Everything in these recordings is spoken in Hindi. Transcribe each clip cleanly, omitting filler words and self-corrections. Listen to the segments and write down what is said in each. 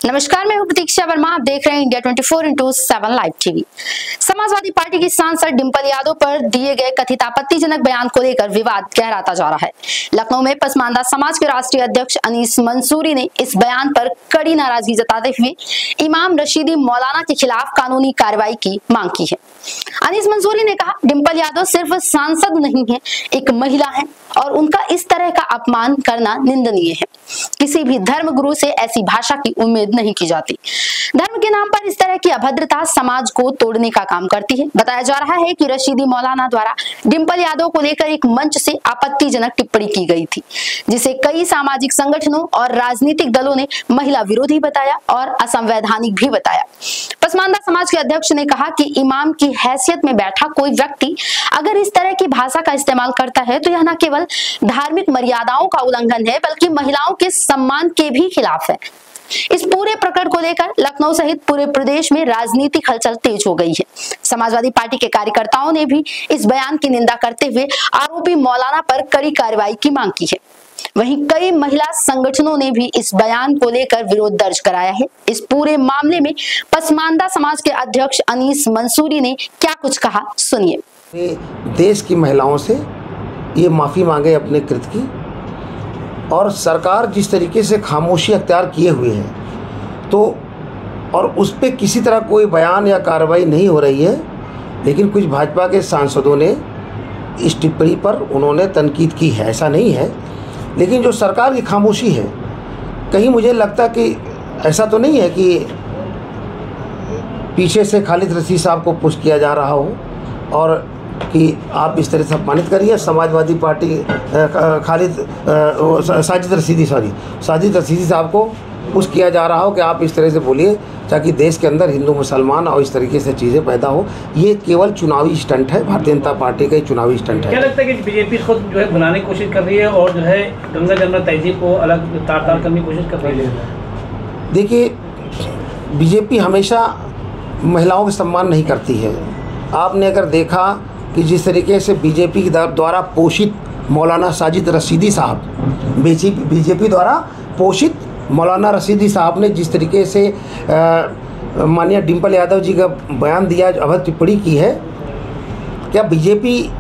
नमस्कार, मैं हूं प्रतीक्षा वर्मा। आप देख रहे हैं India 24/7 live TV. Samajwadi party की सांसद डिंपल यादव पर दिए गए कथित आपत्तिजनक बयान को लेकर विवाद गहराता जा रहा है। लखनऊ में पसमानदा समाज के राष्ट्रीय अध्यक्ष अनीस मंसूरी ने इस बयान पर कड़ी नाराजगी जताते हुए इमाम रशीदी मौलाना के खिलाफ कानूनी कार्रवाई की मांग की है। अनीस मंसूरी ने कहा, डिंपल यादव सिर्फ सांसद नहीं है, एक महिला है और उनका इस तरह का अपमान करना निंदनीय है। किसी भी धर्म गुरु से ऐसी भाषा की उम्मीद नहीं की जाती। धर्म के नाम पर इस तरह की अभद्रता समाज को तोड़ने का काम करती है। बताया जा रहा है कि रशीदी मौलाना द्वारा डिंपल यादव को लेकर एक मंच से आपत्तिजनक टिप्पणी की गई थी, जिसे कई सामाजिक संगठनों और राजनीतिक दलों ने महिला विरोधी बताया और असंवैधानिक भी बताया। पसमानदा समाज के अध्यक्ष ने कहा कि इमाम की हैसियत में बैठा कोई व्यक्ति अगर इस तरह की भाषा का इस्तेमाल करता है तो यह न केवल धार्मिक मर्यादाओं का उल्लंघन है, बल्कि महिलाओं के सम्मान के भी खिलाफ है। इस पूरे प्रकरण को लेकर लखनऊ सहित पूरे प्रदेश में राजनीतिक हलचल तेज हो गई है। समाजवादी पार्टी के कार्यकर्ताओं ने भी इस बयान की निंदा करते हुए आरोपी मौलाना पर कड़ी कार्रवाई की मांग की है। वहीं कई महिला संगठनों ने भी इस बयान को लेकर विरोध दर्ज कराया है। इस पूरे मामले में पसमानदा समाज के अध्यक्ष अनीस मंसूरी ने क्या कुछ कहा, सुनिए। देश की महिलाओं से ये माफ़ी मांगे अपने कृत्य की, और सरकार जिस तरीके से खामोशी अख्तियार किए हुए है तो और उस पर किसी तरह कोई बयान या कार्रवाई नहीं हो रही है, लेकिन कुछ भाजपा के सांसदों ने इस टिप्पणी पर उन्होंने तनकीद की है, ऐसा नहीं है। लेकिन जो सरकार की खामोशी है, कहीं मुझे लगता कि ऐसा तो नहीं है कि पीछे से खालिद रशीद साहब को पुश किया जा रहा हो और कि आप इस तरह से अपमानित करिए। समाजवादी पार्टी साजिद रशीदी साहब को पुश किया जा रहा हो कि आप इस तरह से बोलिए ताकि देश के अंदर हिंदू मुसलमान और इस तरीके से चीज़ें पैदा हो। ये केवल चुनावी स्टंट है, भारतीय जनता पार्टी का चुनावी स्टंट है। क्या लगता है कि बीजेपी खुद जो है बनाने की कोशिश कर रही है और जो है गंगा जमुना तहजीब को अलग तार करने की कोशिश कर रही है? देखिए, बीजेपी हमेशा महिलाओं का सम्मान नहीं करती है। आपने अगर देखा कि जिस तरीके से बीजेपी द्वारा पोषित मौलाना साजिद रशीदी साहब, बीजेपी द्वारा पोषित मौलाना रशीदी साहब ने जिस तरीके से माननीय डिंपल यादव जी का बयान दिया, अभद्र टिप्पणी की है, क्या बीजेपी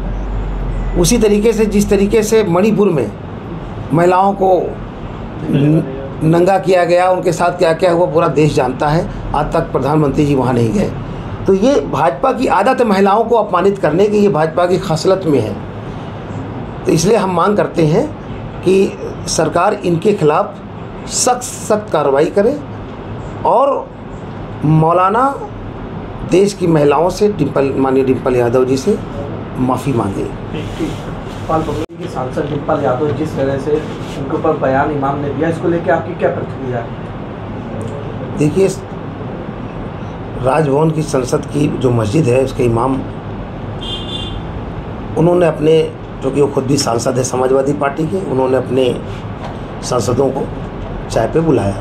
उसी तरीके से जिस तरीके से मणिपुर में महिलाओं को नंगा किया गया, उनके साथ क्या क्या हुआ पूरा देश जानता है। आज तक प्रधानमंत्री जी वहाँ नहीं गए। तो ये भाजपा की आदत है महिलाओं को अपमानित करने की, ये भाजपा की खासलत में है। तो इसलिए हम मांग करते हैं कि सरकार इनके खिलाफ सख्त कार्रवाई करे और मौलाना देश की महिलाओं से माननीय डिंपल यादव जी से माफ़ी मांगे। की सांसद डिंपल यादव जिस तरह से उनके ऊपर बयान इमाम ने दिया, इसको लेकर आपकी क्या प्रतिक्रिया है? देखिए, राजभवन की संसद की जो मस्जिद है उसके इमाम, उन्होंने अपने, जो कि वो खुद भी सांसद है समाजवादी पार्टी के, उन्होंने अपने सांसदों को चाय पे बुलाया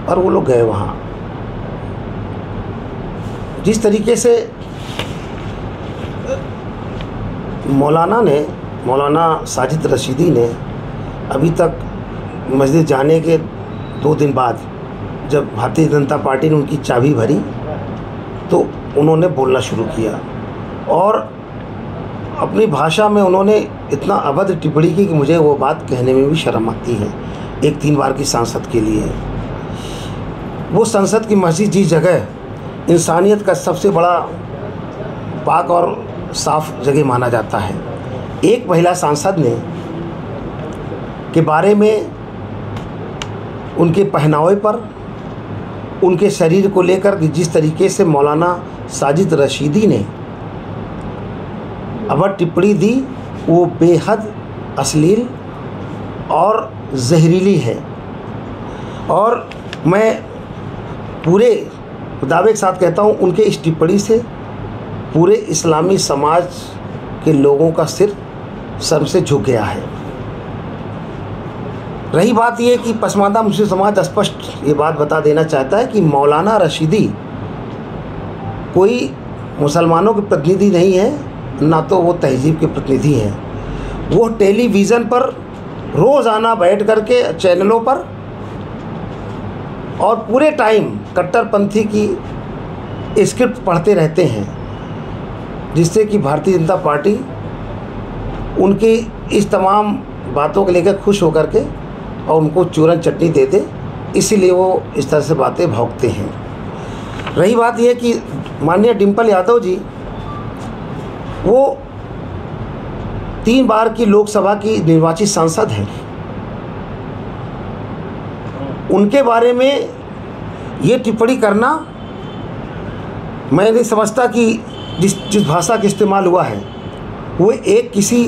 और वो लोग गए वहाँ। जिस तरीके से मौलाना साजिद रशीदी ने अभी तक मस्जिद जाने के 2 दिन बाद जब भारतीय जनता पार्टी ने उनकी चाबी भरी तो उन्होंने बोलना शुरू किया और अपनी भाषा में उन्होंने इतना अभद्र टिप्पणी की कि मुझे वो बात कहने में भी शर्म आती है एक 3 बार की सांसद के लिए। वो संसद की मस्जिद जिस जगह इंसानियत का सबसे बड़ा पाक और साफ जगह माना जाता है, एक महिला सांसद ने के बारे में, उनके पहनावे पर, उनके शरीर को लेकर जिस तरीके से मौलाना साजिद रशीदी ने अभद्र टिप्पणी दी, वो बेहद अश्लील और जहरीली है। और मैं पूरे दावे के साथ कहता हूँ, उनके इस टिप्पणी से पूरे इस्लामी समाज के लोगों का सिर सर से झुक गया है। रही बात यह कि पसमानदा मुस्लिम समाज स्पष्ट ये बात बता देना चाहता है कि मौलाना रशीदी कोई मुसलमानों के प्रतिनिधि नहीं है, ना तो वो तहजीब के प्रतिनिधि हैं। वो टेलीविज़न पर रोज़ाना बैठ करके चैनलों पर और पूरे टाइम कट्टरपंथी की स्क्रिप्ट पढ़ते रहते हैं, जिससे कि भारतीय जनता पार्टी उनकी इस तमाम बातों को लेकर खुश होकर के और उनको चूरन चटनी दे दे, इसीलिए वो इस तरह से बातें भौंकते हैं। रही बात यह कि माननीय डिम्पल यादव जी वो 3 बार की लोकसभा की निर्वाचित सांसद हैं। उनके बारे में ये टिप्पणी करना मैं नहीं समझता कि जिस भाषा का इस्तेमाल हुआ है वो एक किसी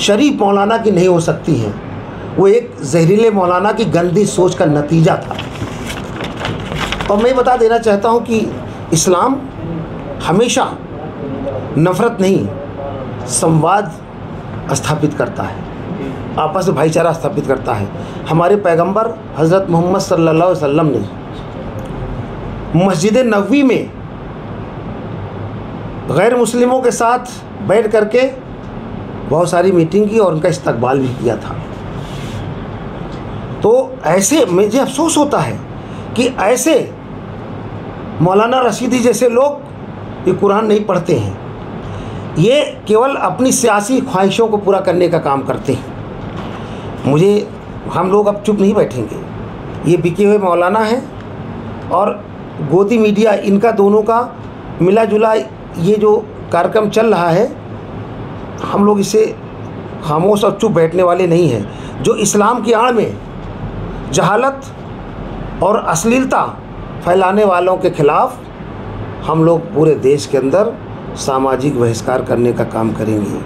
शरीफ मौलाना की नहीं हो सकती है, वो एक जहरीले मौलाना की गंदी सोच का नतीजा था। और मैं बता देना चाहता हूँ कि इस्लाम हमेशा नफ़रत नहीं, संवाद स्थापित करता है, आपस में भाईचारा स्थापित करता है। हमारे पैगंबर हज़रत मोहम्मद सल्लल्लाहु अलैहि वसल्लम ने मस्जिद नबवी में गैर मुस्लिमों के साथ बैठ करके बहुत सारी मीटिंग की और उनका इस्तकबाल भी किया था। तो ऐसे मुझे अफसोस होता है कि ऐसे मौलाना रशीदी जैसे लोग ये कुरान नहीं पढ़ते हैं, ये केवल अपनी सियासी ख्वाहिशों को पूरा करने का काम करते हैं। हम लोग अब चुप नहीं बैठेंगे। ये बिके हुए मौलाना हैं और गोदी मीडिया, इनका दोनों का मिला जुला ये जो कार्यक्रम चल रहा है, हम लोग इसे खामोश और चुप बैठने वाले नहीं हैं। जो इस्लाम की आड़ में जहालत और अश्लीलता फैलाने वालों के ख़िलाफ़ हम लोग पूरे देश के अंदर सामाजिक बहिष्कार करने का काम करेंगे।